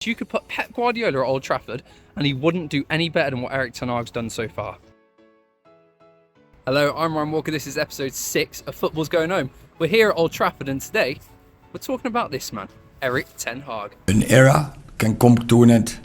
You could put Pep Guardiola at Old Trafford and he wouldn't do any better than what Erik ten Hag's done so far. Hello, I'm Ryan Walker. This is episode 6 of Football's Going Home. We're here at Old Trafford and today we're talking about this man, Erik ten Hag. An era can come to an end.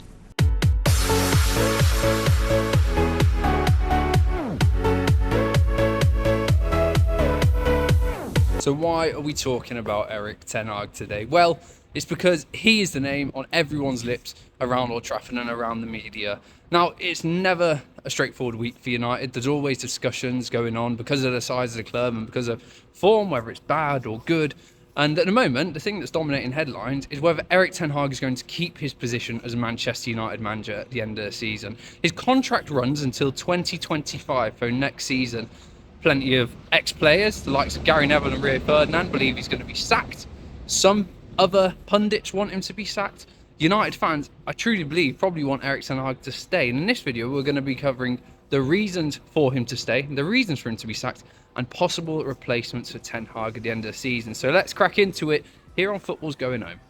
So why are we talking about Erik ten Hag today? Well, it's because he is the name on everyone's lips around Old Trafford and around the media. Now, it's never a straightforward week for United. There's always discussions going on because of the size of the club and because of form, whether it's bad or good. And at the moment, the thing that's dominating headlines is whether Erik ten Hag is going to keep his position as a Manchester United manager at the end of the season. His contract runs until 2025, so next season. Plenty of ex-players, the likes of Gary Neville and Rio Ferdinand, believe he's going to be sacked. Some other pundits want him to be sacked. United fans, I truly believe, probably want Erik ten Hag to stay. And in this video, we're going to be covering the reasons for him to stay, the reasons for him to be sacked, and possible replacements for ten Hag at the end of the season. So let's crack into it here on Football's Going Home.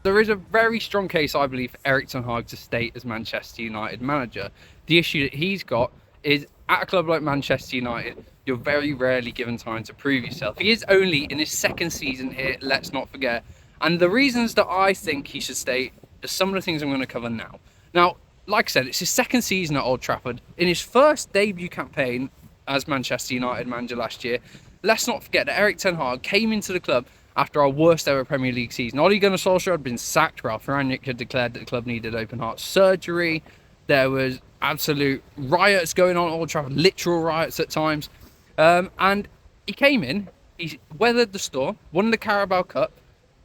There is a very strong case, I believe, for Erik ten Hag to stay as Manchester United manager. The issue that he's got is at a club like Manchester United, you're very rarely given time to prove yourself. He is only in his second season here, let's not forget. And the reasons that I think he should stay are some of the things I'm going to cover now. Now, like I said, it's his second season at Old Trafford. In his first debut campaign as Manchester United manager last year, let's not forget that Erik ten Hag came into the club after our worst ever Premier League season. Ole Gunnar Solskjaer had been sacked. Ralf Rangnick had declared that the club needed open heart surgery. There was absolute riots going on at Old Trafford, literal riots at times. And he came in, he weathered the storm, won the Carabao Cup,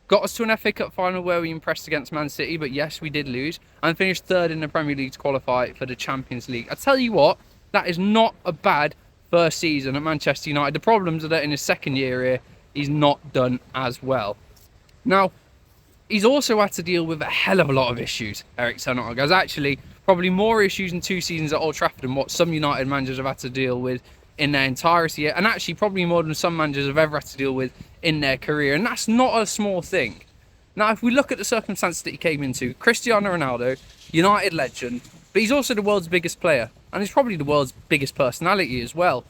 got us to an FA Cup final where we impressed against Man City, but yes, we did lose, and finished third in the Premier League to qualify for the Champions League. I tell you what, that is not a bad first season at Manchester United. The problems are that in his second year here, he's not done as well. Now, he's also had to deal with a hell of a lot of issues, Erik ten Hag. There's actually probably more issues in 2 seasons at Old Trafford than what some United managers have had to deal with in their entirety, and actually probably more than some managers have ever had to deal with in their career, and that's not a small thing. Now, if we look at the circumstances that he came into, Cristiano Ronaldo, United legend, but he's also the world's biggest player, and he's probably the world's biggest personality as well.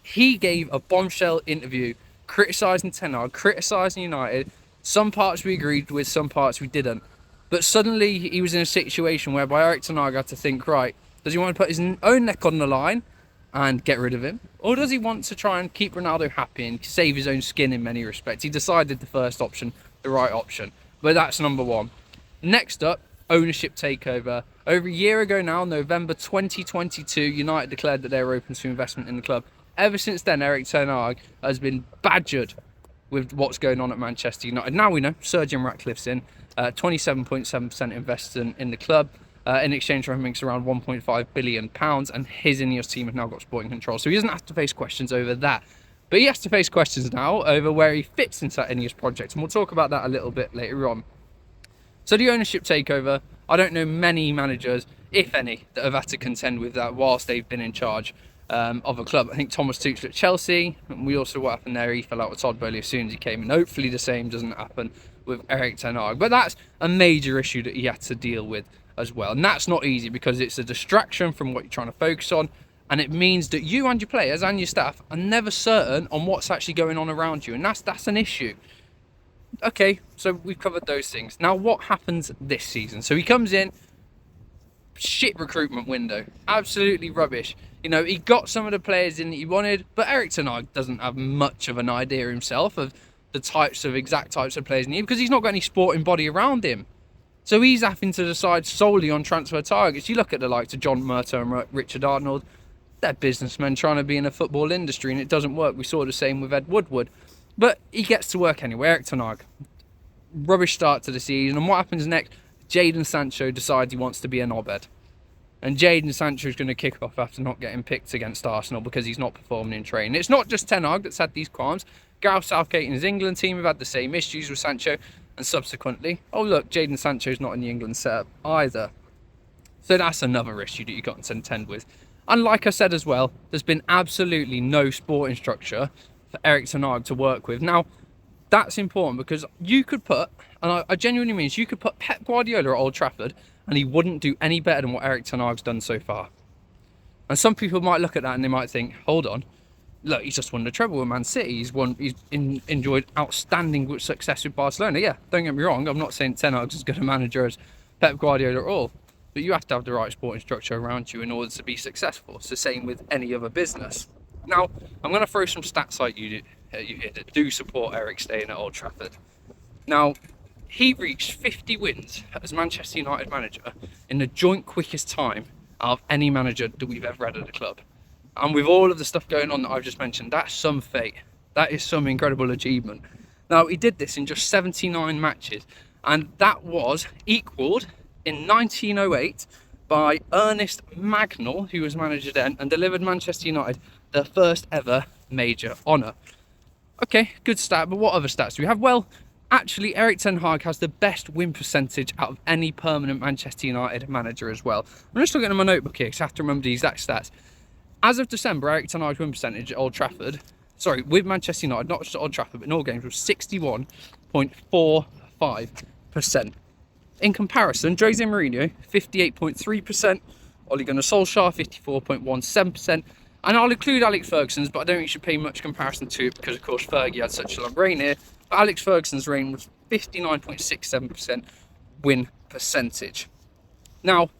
He gave a bombshell interview criticising ten Hag, criticising United. Some parts we agreed with, some parts we didn't. But suddenly he was in a situation whereby Erik ten Hag had to think, right, does he want to put his own neck on the line and get rid of him? Or does he want to try and keep Ronaldo happy and save his own skin in many respects? He decided the first option, the right option. But that's number one. Next up, ownership takeover. Over a year ago now, November 2022, United declared that they were open to investment in the club. Ever since then, Erik ten Hag has been badgered with what's going on at Manchester United. Now we know Sir Jim Ratcliffe's in, 27.7% invested in the club. In exchange for him makes around £1.5 billion, and his Ineos team have now got sporting control. So he doesn't have to face questions over that. But he has to face questions now over where he fits into that Ineos project, and we'll talk about that a little bit later on. So the ownership takeover, I don't know many managers, if any, that have had to contend with that whilst they've been in charge of a club. I think Thomas Tuchel at Chelsea, and we also what happened there, he fell out with Todd Boehly as soon as he came in. Hopefully the same doesn't happen with Erik ten Hag. But that's a major issue that he had to deal with as well. And that's not easy because it's a distraction from what you're trying to focus on. And it means that you and your players and your staff are never certain on what's actually going on around you. And that's an issue. Okay, so we've covered those things. Now, what happens this season? So he comes in, shit recruitment window. Absolutely rubbish. You know, he got some of the players in that he wanted, but Erik ten Hag doesn't have much of an idea himself of the exact types of players he needs because he's not got any sporting body around him. So he's having to decide solely on transfer targets. You look at the likes of John Murtough and Richard Arnold, they're businessmen trying to be in the football industry and it doesn't work. We saw the same with Ed Woodward. But he gets to work anyway. Erik ten Hag, rubbish start to the season. And what happens next? Jadon Sancho decides he wants to be an Obed. And Jadon Sancho is going to kick off after not getting picked against Arsenal because he's not performing in training. It's not just ten Hag that's had these qualms. Gareth Southgate and his England team have had the same issues with Sancho. And subsequently, oh look, Jadon Sancho's not in the England setup either. So that's another issue that you've got to contend with. And like I said as well, there's been absolutely no sporting structure for Erik ten Hag to work with. Now, that's important because you could put And I genuinely mean, you could put Pep Guardiola at Old Trafford and he wouldn't do any better than what Erik ten Hag's done so far. And some people might look at that and they might think, hold on, look, he's just won the treble with Man City. He's enjoyed outstanding success with Barcelona. Yeah, don't get me wrong. I'm not saying Ten Hag's as good a manager as Pep Guardiola at all. But you have to have the right sporting structure around you in order to be successful. It's the same with any other business. Now, I'm going to throw some stats at you here that do support Erik staying at Old Trafford. Now, he reached 50 wins as Manchester United manager in the joint quickest time out of any manager that we've ever had at the club. And with all of the stuff going on that I've just mentioned, that's some fate. That is some incredible achievement. Now, he did this in just 79 matches, and that was equalled in 1908 by Ernest Magnell, who was manager then, and delivered Manchester United their first ever major honour. Okay, good stat, but what other stats do we have? Well, actually, Erik ten Hag has the best win percentage out of any permanent Manchester United manager as well. I'm just looking at my notebook here because I have to remember the exact stats. As of December, Erik ten Hag's win percentage at Old Trafford, with Manchester United, not just at Old Trafford, but in all games, was 61.45%. In comparison, Jose Mourinho, 58.3%, Ole Gunnar Solskjaer, 54.17%, and I'll include Alex Ferguson's, but I don't think you should pay much comparison to it because, of course, Fergie had such a long reign here. But Alex Ferguson's reign was 59.67% win percentage. Now,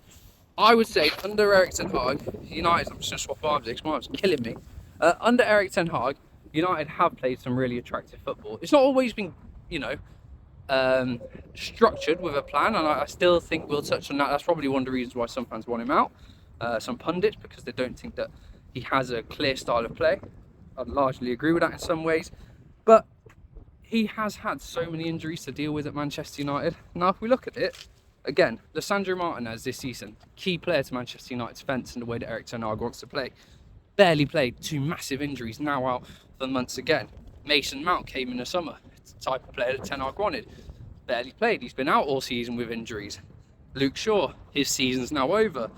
I would say under Erik ten Hag, United, I'm just going to swap arms because my arm's killing me. Under Erik ten Hag, United have played some really attractive football. It's not always been, structured with a plan, and I still think we'll touch on that. That's probably one of the reasons why some fans want him out, some pundits, because they don't think that he has a clear style of play. I largely agree with that in some ways, but he has had so many injuries to deal with at Manchester United. Now, if we look at it, again, Lisandro Martinez this season, key player to Manchester United's defence and the way that Erik ten Hag wants to play, barely played, 2 massive injuries, now out for months again. Mason Mount came in the summer, it's the type of player that ten Hag wanted, barely played, he's been out all season with injuries. Luke Shaw, his season's now over.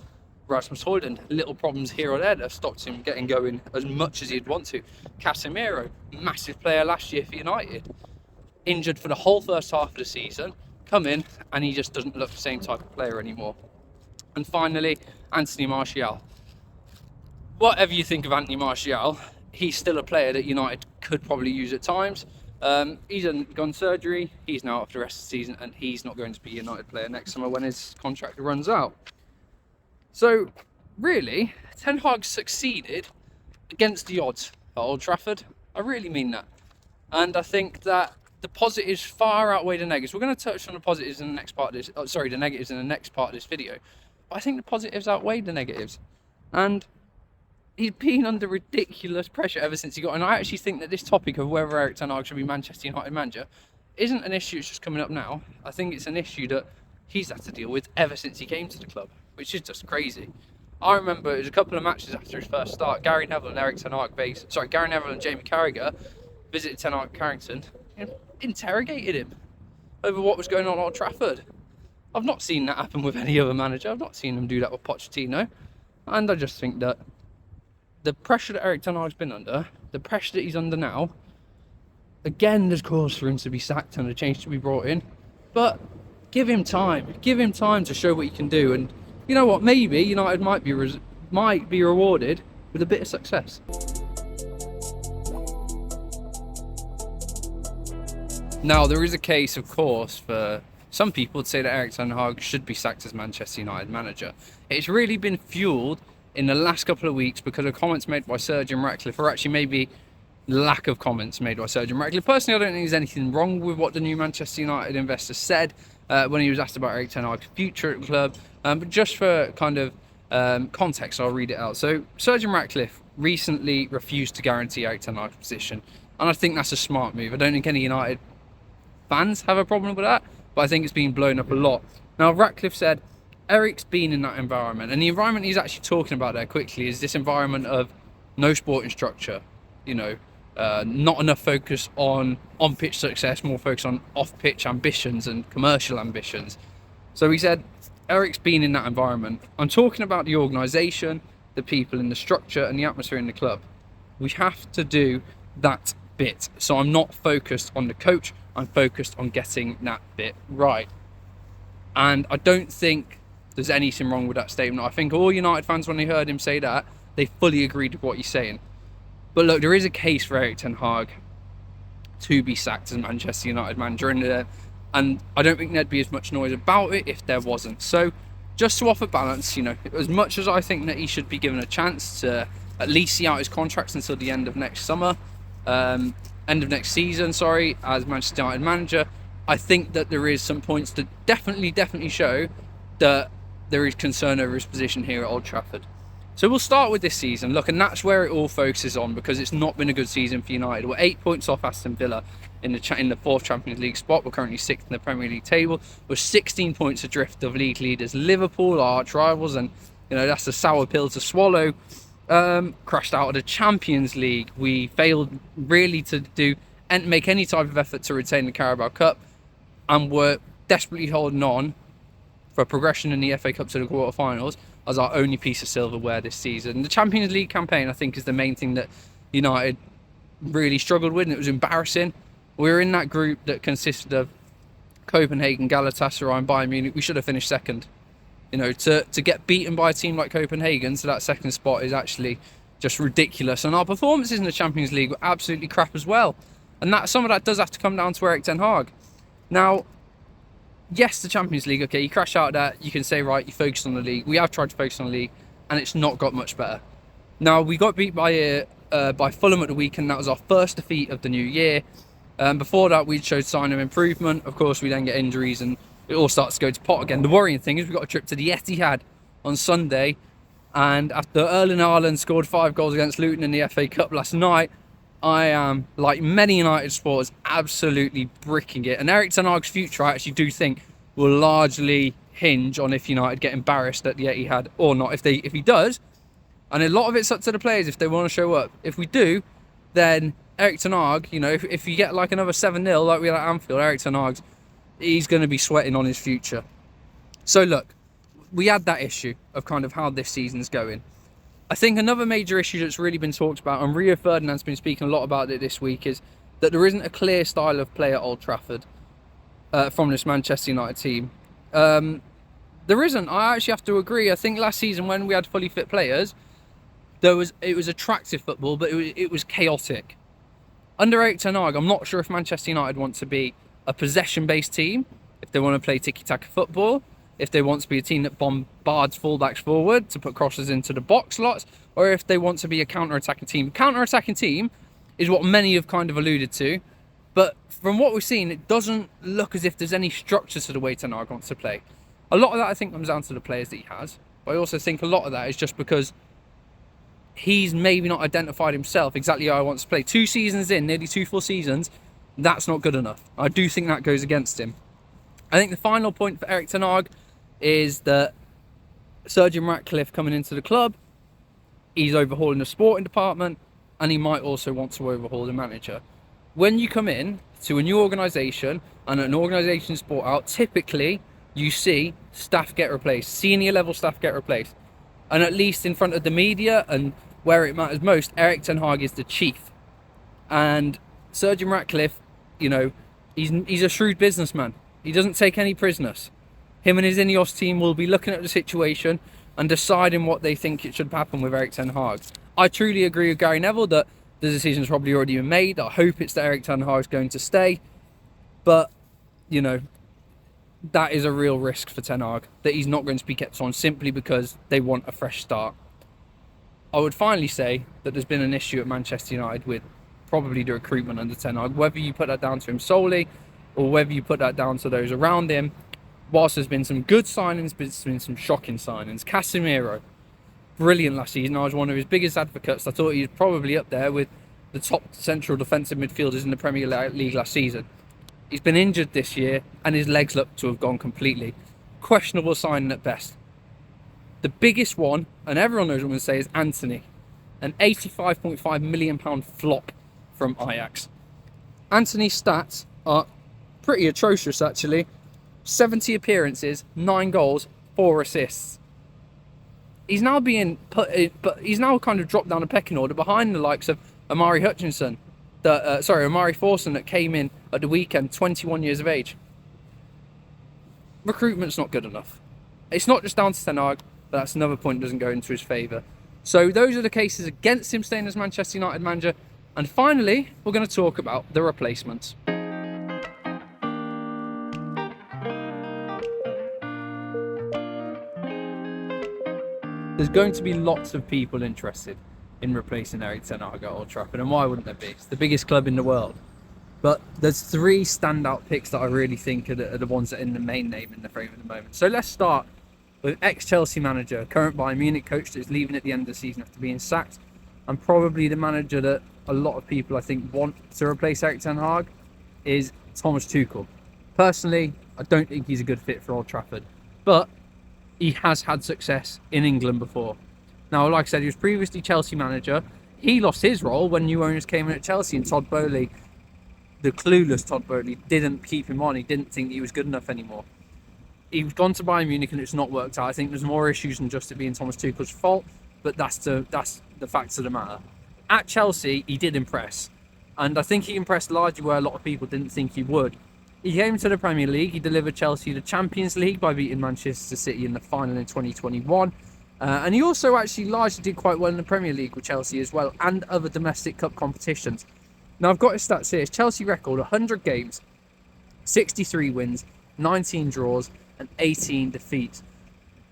Rasmus Højlund, little problems here or there that have stopped him getting going as much as he'd want to. Casemiro, massive player last year for United, injured for the whole first half of the season, come in and he just doesn't look the same type of player anymore. And finally, Anthony Martial. Whatever you think of Anthony Martial, he's still a player that United could probably use at times. He's undergone surgery, he's now out for the rest of the season, and he's not going to be a United player next summer when his contract runs out. So, really, Ten Hag succeeded against the odds at Old Trafford. I really mean that. And I think that the positives far outweigh the negatives. We're going to touch on the positives in the next part of this. The negatives in the next part of this video. But I think the positives outweigh the negatives. And he's been under ridiculous pressure ever since he got. And I actually think that this topic of whether Erik ten Hag should be Manchester United manager isn't an issue that's just coming up now. I think it's an issue that he's had to deal with ever since he came to the club, which is just crazy. I remember it was a couple of matches after his first start. Gary Neville and Jamie Carragher visited Ten Hag at Carrington and interrogated him over what was going on at Old Trafford. I've not seen that happen with any other manager. I've not seen them do that with Pochettino. And I just think that the pressure that Erik ten Hag's been under, the pressure that he's under now, again, there's cause for him to be sacked and a change to be brought in. But give him time. Give him time to show what he can do. And you know what? Maybe United might be rewarded with a bit of success. Now, there is a case, of course, for some people to say that Erik ten Hag should be sacked as Manchester United manager. It's really been fuelled in the last couple of weeks because of comments made by Sir Jim Ratcliffe, or actually maybe lack of comments made by Sir Jim Ratcliffe. Personally, I don't think there's anything wrong with what the new Manchester United investor said when he was asked about Erik ten Hag's future at the club. But just for kind of context, I'll read it out. So, Sir Jim Ratcliffe recently refused to guarantee Erik ten Hag's position. And I think that's a smart move. I don't think any United fans have a problem with that, but I think it's been blown up a lot. Now, Ratcliffe said Erik's been in that environment, and the environment he's actually talking about there quickly is this environment of no sporting structure, not enough focus on pitch success, more focus on off-pitch ambitions and commercial ambitions. So he said Erik's been in that environment. I'm talking about the organisation, the people in the structure and the atmosphere in the club. We have to do that bit. So I'm not focused on the coach, I'm focused on getting that bit right. And I don't think there's anything wrong with that statement. I think all United fans, when they heard him say that, they fully agreed with what he's saying. But look, there is a case for Erik ten Hag to be sacked as Manchester United manager, and I don't think there'd be as much noise about it if there wasn't. So just to offer balance, as much as I think that he should be given a chance to at least see out his contracts until the end of next season, as Manchester United manager, I think that there is some points that definitely show that there is concern over his position here at Old Trafford. So we'll start with this season. Look, and that's where it all focuses on, because it's not been a good season for United. We're 8 points off Aston Villa in the fourth Champions League spot. We're currently 6th in the Premier League table. We're 16 points adrift of league leaders Liverpool, our arch rivals, and that's a sour pill to swallow. Crashed out of the Champions League. We failed really to make any type of effort to retain the Carabao Cup, and we're desperately holding on for progression in the FA Cup to the quarterfinals as our only piece of silverware this season. The Champions League campaign, I think, is the main thing that United really struggled with, and it was embarrassing. We were in that group that consisted of Copenhagen, Galatasaray and Bayern Munich. We should have finished second. To get beaten by a team like Copenhagen to that second spot is actually just ridiculous. And our performances in the Champions League were absolutely crap as well. And some of that does have to come down to Erik ten Hag. Now, yes, the Champions League, okay, you crash out of that, you can say, right, you focus on the league. We have tried to focus on the league, and it's not got much better. Now, we got beat by Fulham at the weekend. That was our first defeat of the new year. Before that, we showed sign of improvement. Of course, we then get injuries, and it all starts to go to pot again. The worrying thing is we got a trip to the Etihad on Sunday, and after Erling Haaland scored 5 goals against Luton in the FA Cup last night, I am, like many United supporters, absolutely bricking it. And Erik ten Hag's future, I actually do think, will largely hinge on if United get embarrassed at the Etihad or not. If he does, and a lot of it's up to the players if they want to show up. If we do, then Erik ten Hag, if you get like another 7-0 like we had at Anfield, Erik ten Hag, he's going to be sweating on his future. So look, we had that issue of kind of how this season's going. I think another major issue that's really been talked about, and Rio Ferdinand's been speaking a lot about it this week, is that there isn't a clear style of play at Old Trafford from this Manchester United team. There isn't. I actually have to agree. I think last season when we had fully fit players, it was attractive football, but it was chaotic. Under Erik ten Hag, I'm not sure if Manchester United want to be a possession-based team, if they want to play tiki-taka football, if they want to be a team that bombards fullbacks forward to put crosses into the box slots, or if they want to be a counter-attacking team. Counter-attacking team is what many have kind of alluded to, but from what we've seen, it doesn't look as if there's any structure to the way ten Hag wants to play. A lot of that, I think, comes down to the players that he has, but I also think a lot of that is just because he's maybe not identified himself exactly how he wants to play. 2 seasons in, nearly 2 full seasons, that's not good enough. I do think that goes against him. I think the final point for Erik ten Hag is that Sir Jim Ratcliffe coming into the club, he's overhauling the sporting department, and he might also want to overhaul the manager. When you come in to a new organisation and an organisation's bought out, typically you see staff get replaced, senior level staff get replaced. And at least in front of the media and where it matters most, Erik ten Hag is the chief. And Sir Jim Ratcliffe, he's a shrewd businessman. He doesn't take any prisoners. Him and his Ineos team will be looking at the situation and deciding what they think it should happen with Erik ten Hag. I truly agree with Gary Neville that the decision's probably already been made. I hope it's that Erik ten Hag's going to stay. But, that is a real risk for ten Hag, that he's not going to be kept on simply because they want a fresh start. I would finally say that there's been an issue at Manchester United with probably the recruitment under ten Hag, whether you put that down to him solely or whether you put that down to those around him. Whilst there's been some good signings, there's been some shocking signings. Casemiro, brilliant last season. I was one of his biggest advocates. I thought he was probably up there with the top central defensive midfielders in the Premier League last season. He's been injured this year and his legs look to have gone completely. Questionable signing at best. The biggest one, and everyone knows what I'm going to say, is Anthony. An £85.5 million flop from Ajax. Anthony's stats are pretty atrocious, actually. 70 appearances, 9 goals, 4 assists. He's now he's now kind of dropped down a pecking order behind the likes of Amari Hutchinson, Amari Forson, that came in at the weekend, 21 years of age. Recruitment's not good enough. It's not just down to Ten Hag, but that's another point that doesn't go into his favour. So those are the cases against him staying as Manchester United manager. And finally, we're going to talk about the replacements. There's going to be lots of people interested in replacing Erik Ten Hag at Old Trafford, and why wouldn't there be? It's the biggest club in the world. But there's 3 standout picks that I really think are the ones that are in the main name in the frame at the moment. So let's start with ex-Chelsea manager, current Bayern Munich coach that's leaving at the end of the season after being sacked, and probably the manager that a lot of people I think want to replace Erik Ten Hag is Thomas Tuchel. Personally, I don't think he's a good fit for Old Trafford, but he has had success in England before. Now, like I said, he was previously Chelsea manager. He lost his role when new owners came in at Chelsea, and Todd Boehly, the clueless Todd Boehly, didn't keep him on. He didn't think he was good enough anymore. He's gone to Bayern Munich and it's not worked out. I think there's more issues than just it being Thomas Tuchel's fault, but that's the facts of the matter. At Chelsea, he did impress, and I think he impressed largely where a lot of people didn't think he would. He came to the Premier League. He delivered Chelsea the Champions League by beating Manchester City in the final in 2021. And he also actually largely did quite well in the Premier League with Chelsea as well, and other domestic cup competitions. Now, I've got his stats here. His Chelsea record, 100 games, 63 wins, 19 draws, and 18 defeats.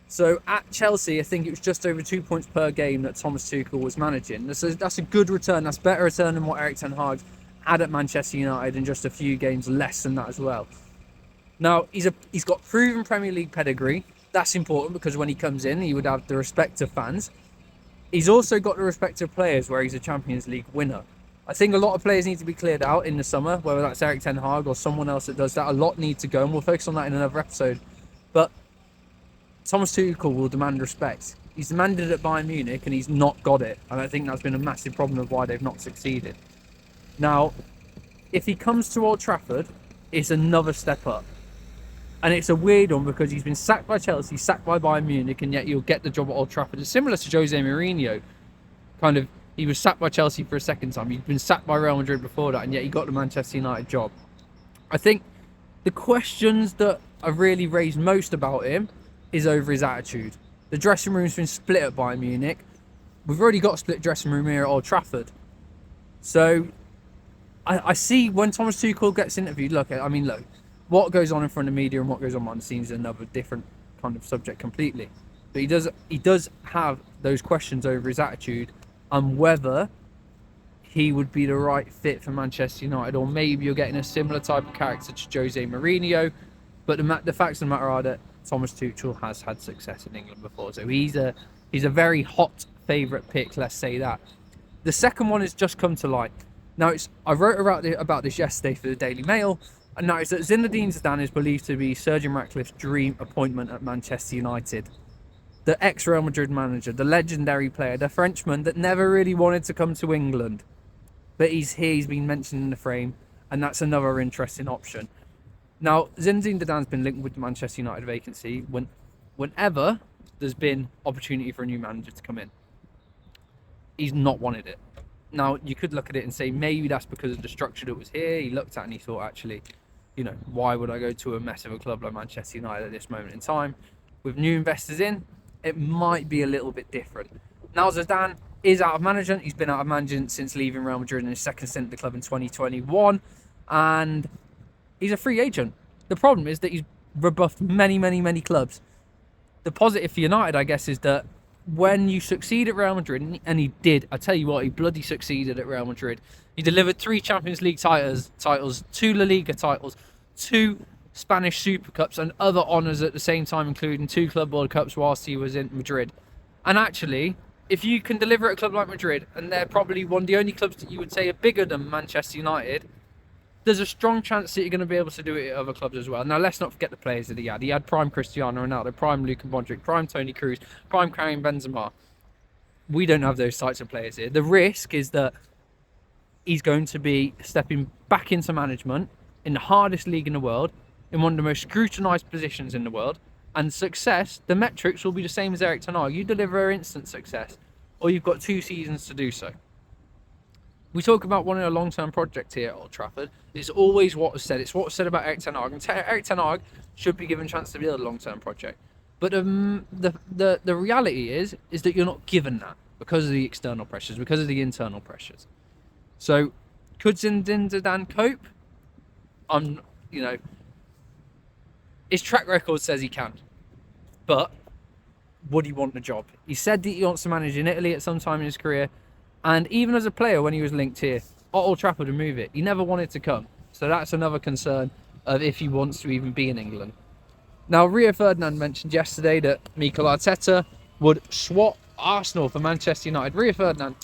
So at Chelsea, I think it was just over 2 points per game that Thomas Tuchel was managing. That's a good return. That's better return than what Erik Ten Hag had at Manchester United in just a few games less than that as well. Now, he's got proven Premier League pedigree. That's important because when he comes in, he would have the respect of fans. He's also got the respect of players where he's a Champions League winner. I think a lot of players need to be cleared out in the summer, whether that's Erik Ten Hag or someone else that does that. A lot need to go, and we'll focus on that in another episode. But Thomas Tuchel will demand respect. He's demanded it at Bayern Munich and he's not got it. And I think that's been a massive problem of why they've not succeeded. Now, if he comes to Old Trafford, it's another step up. And it's a weird one because he's been sacked by Chelsea, sacked by Bayern Munich, and yet he'll get the job at Old Trafford. It's similar to Jose Mourinho. He was sacked by Chelsea for a second time. He'd been sacked by Real Madrid before that, and yet he got the Manchester United job. I think the questions that I've really raised most about him is over his attitude. The dressing room's been split at Bayern Munich. We've already got a split dressing room here at Old Trafford. So I see when Thomas Tuchel gets interviewed, look, what goes on in front of the media and what goes on behind the scenes is another different kind of subject completely. But he does have those questions over his attitude and whether he would be the right fit for Manchester United, or maybe you're getting a similar type of character to Jose Mourinho. But the facts of the matter are that Thomas Tuchel has had success in England before, so he's a very hot favourite pick, let's say that. The second one has just come to light. Now, I wrote about this yesterday for the Daily Mail, and now it's that Zinedine Zidane is believed to be Sir Jim Ratcliffe's dream appointment at Manchester United. The ex-Real Madrid manager, the legendary player, the Frenchman that never really wanted to come to England. But he's here, he's been mentioned in the frame, and that's another interesting option. Now, Zinedine Zidane's been linked with the Manchester United vacancy whenever there's been opportunity for a new manager to come in. He's not wanted it. Now, you could look at it and say maybe that's because of the structure that was here. He looked at it and he thought, actually, why would I go to a mess of a club like Manchester United at this moment in time? With new investors in, it might be a little bit different. Now, Zidane is out of management. He's been out of management since leaving Real Madrid in his second stint at the club in 2021. And he's a free agent. The problem is that he's rebuffed many, many, many clubs. The positive for United, I guess, is that when you succeed at Real Madrid, and he did, I tell you what, he bloody succeeded at Real Madrid. He delivered 3 Champions League titles, 2 La Liga titles, 2 Spanish Super Cups, and other honours at the same time, including 2 Club World Cups whilst he was in Madrid. And actually, if you can deliver at a club like Madrid, and they're probably one of the only clubs that you would say are bigger than Manchester United, there's a strong chance that you're going to be able to do it at other clubs as well. Now, let's not forget the players that he had. He had prime Cristiano Ronaldo, prime Luka Modric, prime Toni Kroos, prime Karim Benzema. We don't have those types of players here. The risk is that he's going to be stepping back into management in the hardest league in the world, in one of the most scrutinised positions in the world, and success, the metrics will be the same as Erik Ten Hag. You deliver instant success, or you've got 2 seasons to do so. we talk about wanting a long-term project here at Old Trafford. It's always what was said. It's what was said about Erik ten Hag, and Erik ten Hag should be given a chance to build a long-term project. But the reality is that you're not given that because of the external pressures, because of the internal pressures. So, could Zinedine Zidane cope? His track record says he can, but would he want the job? He said that he wants to manage in Italy at some time in his career, and even as a player when he was linked here, at Old Trafford to move it, he never wanted to come. So that's another concern of if he wants to even be in England. Now, Rio Ferdinand mentioned yesterday that Mikel Arteta would swap Arsenal for Manchester United. Rio Ferdinand,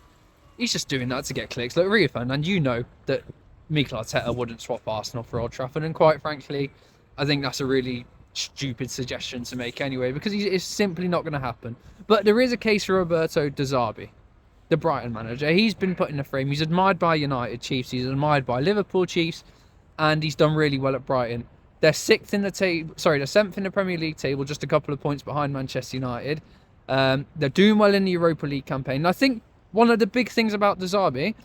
he's just doing that to get clicks. Look, Rio Ferdinand, you know that Mikel Arteta wouldn't swap Arsenal for Old Trafford, and quite frankly, I think that's a really stupid suggestion to make anyway, because it's simply not going to happen. But there is a case for Roberto De Zerbi, the Brighton manager. He's been put in the frame. He's admired by United Chiefs. He's admired by Liverpool Chiefs, and he's done really well at Brighton. They're sixth in the table. Sorry, they're seventh in the Premier League table, just a couple of points behind Manchester United. They're doing well in the Europa League campaign. And I think one of the big things about De Zerbi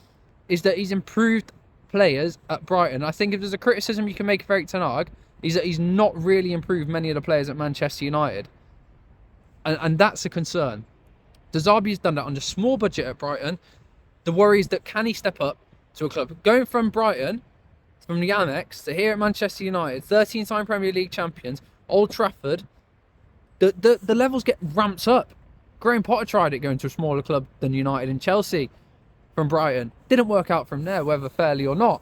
is that he's improved players at Brighton. I think if there's a criticism you can make of Erik ten Hag, is that he's not really improved many of the players at Manchester United. And that's a concern. De Zerbi's done that on a small budget at Brighton. The worry is that can he step up to a club? Going from Brighton, from the Amex, to here at Manchester United, 13-time Premier League champions, Old Trafford, the levels get ramped up. Graham Potter tried it going to a smaller club than United and Chelsea from Brighton. Didn't work out from there, whether fairly or not.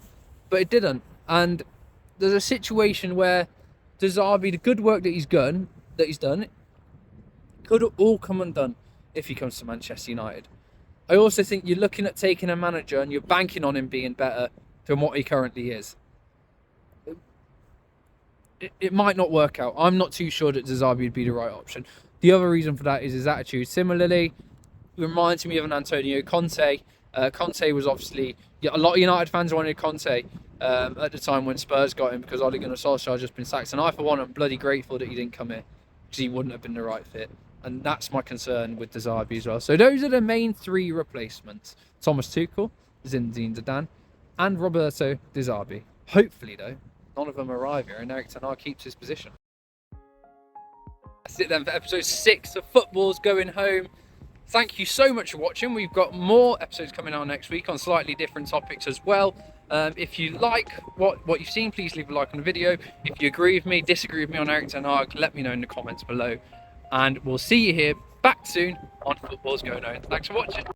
But it didn't. And there's a situation where De Zerbi, the good work that he's done, could all come undone if he comes to Manchester United. I also think you're looking at taking a manager and you're banking on him being better than what he currently is. It might not work out. I'm not too sure that De Zerbi would be the right option. The other reason for that is his attitude. Similarly, it reminds me of an Antonio Conte. Conte was obviously... a lot of United fans wanted Conte at the time when Spurs got him because Ole Gunnar Solskjaer had just been sacked. And I, for one, am bloody grateful that he didn't come here because he wouldn't have been the right fit. And that's my concern with De Zerbi as well. So those are the main three replacements. Thomas Tuchel, Zinedine Zidane, and Roberto De Zerbi. Hopefully, though, none of them arrive here and Erik ten Hag keeps his position. That's it then for episode 6 of Football's Going Home. Thank you so much for watching. We've got more episodes coming out next week on slightly different topics as well. If you like what you've seen, please leave a like on the video. If you agree with me, disagree with me on Erik ten Hag, let me know in the comments below. And we'll see you here back soon on Football's Going Home. Thanks for watching.